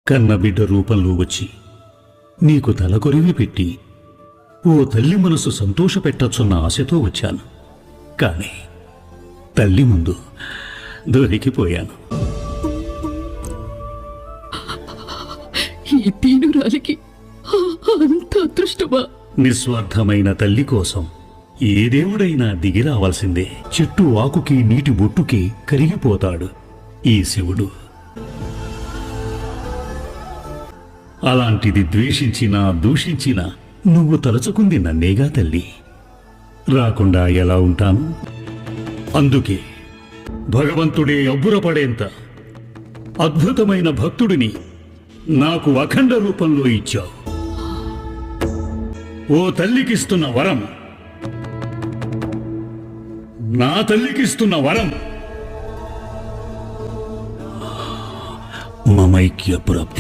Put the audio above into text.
కన్నబిడ్డ రూపంలో వచ్చి నీకు తలకొరివి పెట్టి ఓ తల్లి మనసు సంతోషపెట్టొచ్చున్న ఆశతో వచ్చాను. కాని తల్లి ముందు దొరికిపోయాను. ఈ దీనురాలికి అంత అదృష్టమా? నిస్వార్థమైన తల్లి కోసం ఏ దేవుడైనా దిగిరావాల్సిందే. చెట్టు ఆకుకి నీటి బొట్టుకి కరిగిపోతాడు ఈ శివుడు. అలాంటిది ద్వేషించినా దూషించినా నువ్వు తలుచుకుంది నన్నేగా తల్లి. రాకుండా ఎలా ఉంటాను? అందుకే భగవంతుడే అబ్బురపడేంత అద్భుతమైన భక్తుడిని నాకు అఖండ రూపంలో ఇచ్చావు. ఓ తల్లికిస్తున్న వరం, నా తల్లికిస్తున్న వరం మమైక్య ప్రాప్తి.